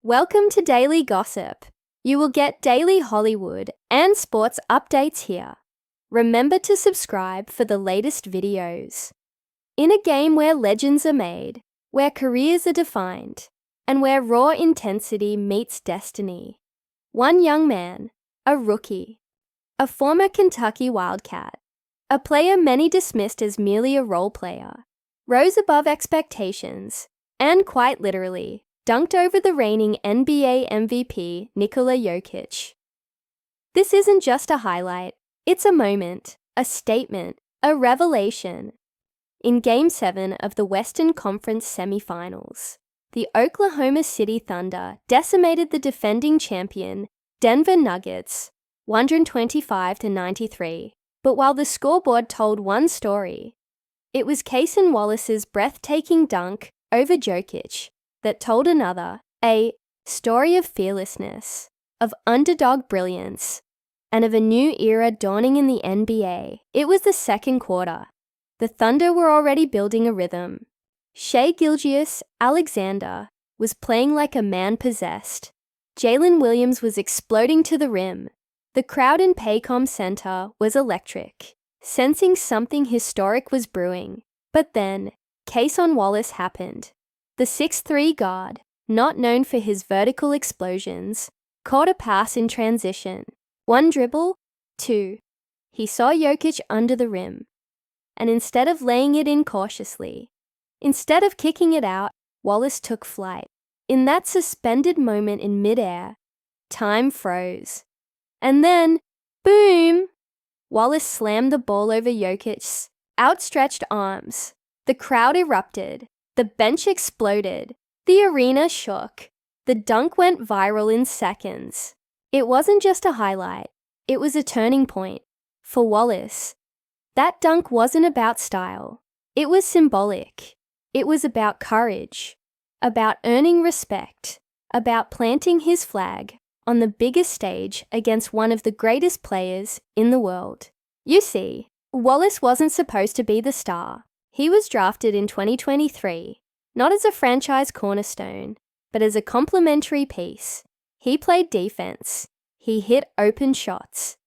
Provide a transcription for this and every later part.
Welcome to Daily Gossip. You will get daily Hollywood and sports updates here. Remember to subscribe for the latest videos. In a game where legends are made, where careers are defined, and where raw intensity meets destiny, one young man, a rookie, a former Kentucky Wildcat, a player many dismissed as merely a role player, rose above expectations and, quite literally, dunked over the reigning NBA MVP Nikola Jokić. This isn't just a highlight, it's a moment, a statement, a revelation. In Game 7 of the Western Conference Semifinals, the Oklahoma City Thunder decimated the defending champion Denver Nuggets 125-93. But while the scoreboard told one story, it was Cason Wallace's breathtaking dunk over Jokić that told another, a story of fearlessness, of underdog brilliance, and of a new era dawning in the NBA. It was the second quarter. The Thunder were already building a rhythm. Shai Gilgeous-Alexander was playing like a man possessed. Jalen Williams was exploding to the rim. The crowd in Paycom Center was electric, sensing something historic was brewing. But then, Cason Wallace happened. The 6'3" guard, not known for his vertical explosions, caught a pass in transition. One dribble, two. He saw Jokić under the rim. And instead of laying it in cautiously, instead of kicking it out, Wallace took flight. In that suspended moment in midair, time froze. And then, boom! Wallace slammed the ball over Jokic's outstretched arms. The crowd erupted. The bench exploded. The arena shook. The dunk went viral in seconds. It wasn't just a highlight. It was a turning point. For Wallace, that dunk wasn't about style. It was symbolic. It was about courage, about earning respect, about planting his flag on the biggest stage against one of the greatest players in the world. You see, Wallace wasn't supposed to be the star. He was drafted in 2023, not as a franchise cornerstone, but as a complementary piece. He played defense. He hit open shots.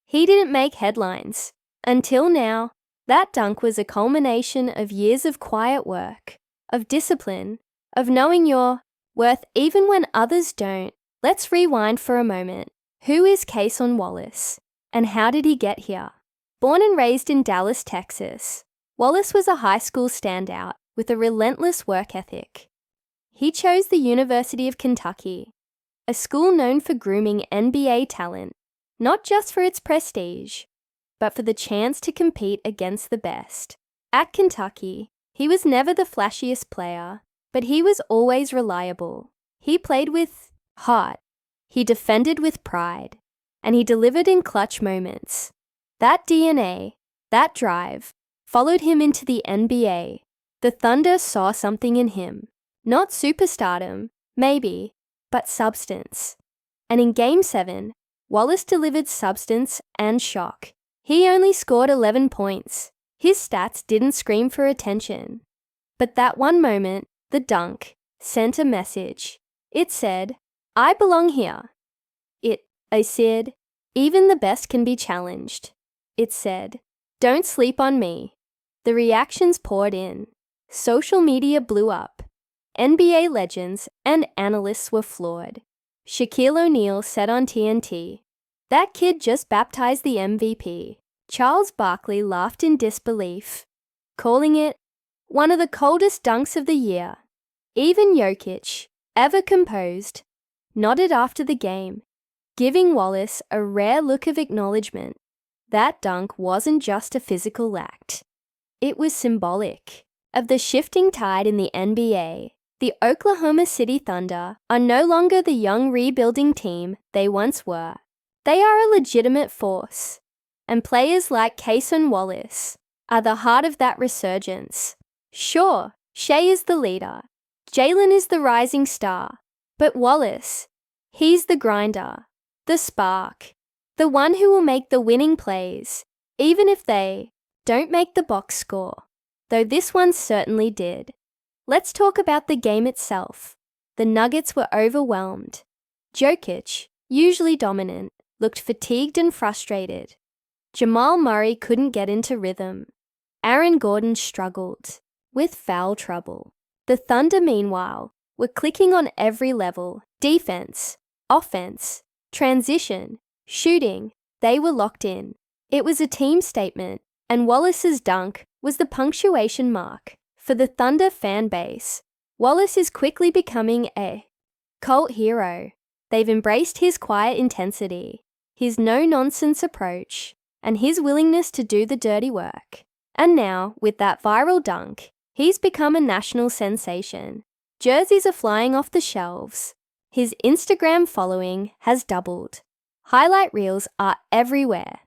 He didn't make headlines. Until now, that dunk was a culmination of years of quiet work, of discipline, of knowing your worth even when others don't. Let's rewind for a moment. Who is Cason Wallace? And how did he get here? Born and raised in Dallas, Texas, Wallace was a high school standout with a relentless work ethic. He chose the University of Kentucky, a school known for grooming NBA talent, not just for its prestige, but for the chance to compete against the best. At Kentucky, he was never the flashiest player, but he was always reliable. He played with heart, he defended with pride, and he delivered in clutch moments. That DNA, that drive, followed him into the NBA. The Thunder saw something in him. Not superstardom, maybe, but substance. And in Game 7, Wallace delivered substance and shock. He only scored 11 points. His stats didn't scream for attention. But that one moment, the dunk, sent a message. It said, "I belong here." I said, "Even the best can be challenged." It said, "Don't sleep on me." The reactions poured in. Social media blew up. NBA legends and analysts were floored. Shaquille O'Neal said on TNT, "That kid just baptized the MVP." Charles Barkley laughed in disbelief, calling it one of the coldest dunks of the year. Even Jokić, ever composed, nodded after the game, giving Wallace a rare look of acknowledgement. That dunk wasn't just a physical act. It was symbolic of the shifting tide in the NBA. The Oklahoma City Thunder are no longer the young rebuilding team they once were. They are a legitimate force, and players like Cason Wallace are the heart of that resurgence. Sure, Shai is the leader, Jalen is the rising star, but Wallace, he's the grinder, the spark, the one who will make the winning plays, even if they don't make the box score, though this one certainly did. Let's talk about the game itself. the Nuggets were overwhelmed. Jokić, usually dominant, looked fatigued and frustrated. Jamal Murray couldn't get into rhythm. Aaron Gordon struggled with foul trouble. The Thunder, meanwhile, were clicking on every level: defense, offense, transition, shooting. They were locked in. It was a team statement, and Wallace's dunk was the punctuation mark for the Thunder fan base. Wallace is quickly becoming a cult hero. They've embraced his quiet intensity, his no-nonsense approach, and his willingness to do the dirty work. And now, with that viral dunk, he's become a national sensation. Jerseys are flying off the shelves. His Instagram following has doubled. Highlight reels are everywhere.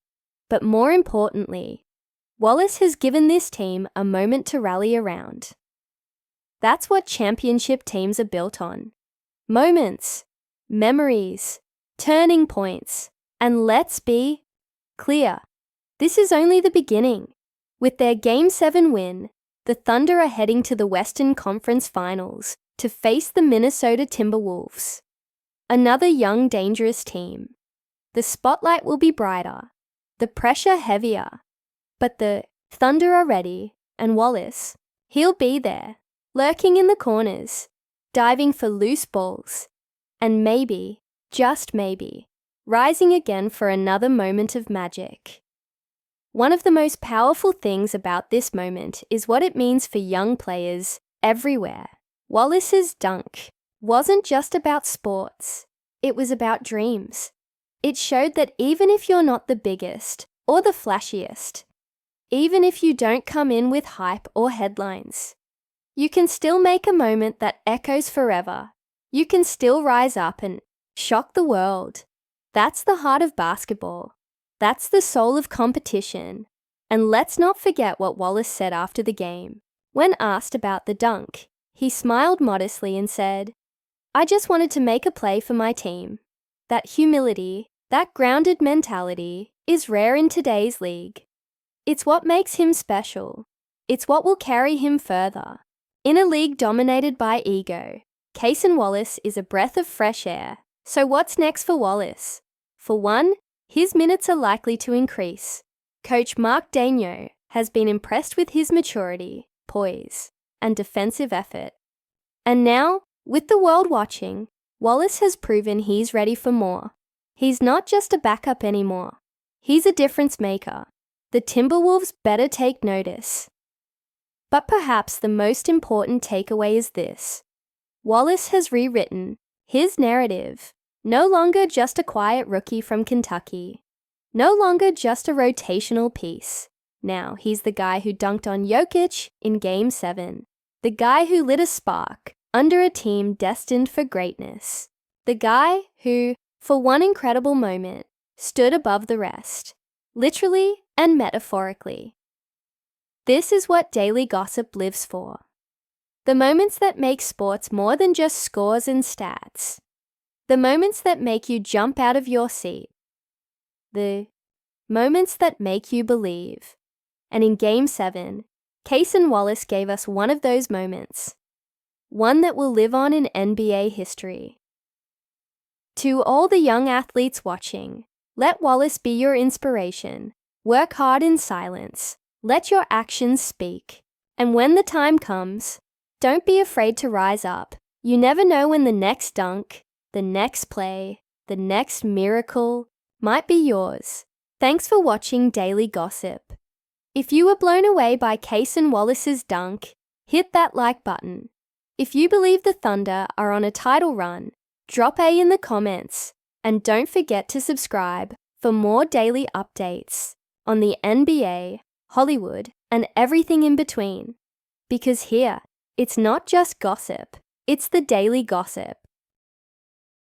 But more importantly, Wallace has given this team a moment to rally around. That's what championship teams are built on. Moments, memories, turning points, and let's be clear, this is only the beginning. With their Game 7 win, the Thunder are heading to the Western Conference Finals to face the Minnesota Timberwolves. Another young, dangerous team. The spotlight will be brighter, the pressure heavier, but the Thunder are ready, and Wallace, he'll be there, lurking in the corners, diving for loose balls, and maybe, just maybe, rising again for another moment of magic. One of the most powerful things about this moment is what it means for young players everywhere. Wallace's dunk wasn't just about sports, it was about dreams. It showed that even if you're not the biggest or the flashiest, even if you don't come in with hype or headlines, you can still make a moment that echoes forever. You can still rise up and shock the world. That's the heart of basketball. That's the soul of competition. And let's not forget what Wallace said after the game. When asked about the dunk, he smiled modestly and said, "I just wanted to make a play for my team." That humility, that grounded mentality, is rare in today's league. It's what makes him special. It's what will carry him further. In a league dominated by ego, Cason Wallace is a breath of fresh air. So what's next for Wallace? For one, his minutes are likely to increase. Coach Mark Daigneault has been impressed with his maturity, poise, and defensive effort. And now, with the world watching, Wallace has proven he's ready for more. He's not just a backup anymore. He's a difference maker. The Timberwolves better take notice. But perhaps the most important takeaway is this. Wallace has rewritten his narrative. No longer just a quiet rookie from Kentucky. No longer just a rotational piece. Now he's the guy who dunked on Jokić in Game 7. The guy who lit a spark under a team destined for greatness. The guy who, for one incredible moment, stood above the rest. Literally and metaphorically. This is what daily gossip lives for. The moments that make sports more than just scores and stats. The moments that make you jump out of your seat. The moments that make you believe. And in Game 7, Cason Wallace gave us one of those moments. One that will live on in NBA history. To all the young athletes watching, let Wallace be your inspiration. Work hard in silence. Let your actions speak. And when the time comes, don't be afraid to rise up. You never know when the next dunk, the next play, the next miracle might be yours. Thanks for watching Daily Gossip. If you were blown away by Cason Wallace's dunk, hit that like button. If you believe the Thunder are on a title run, drop A in the comments. And don't forget to subscribe for more daily updates on the NBA, Hollywood, and everything in between. Because here, it's not just gossip, it's the Daily Gossip.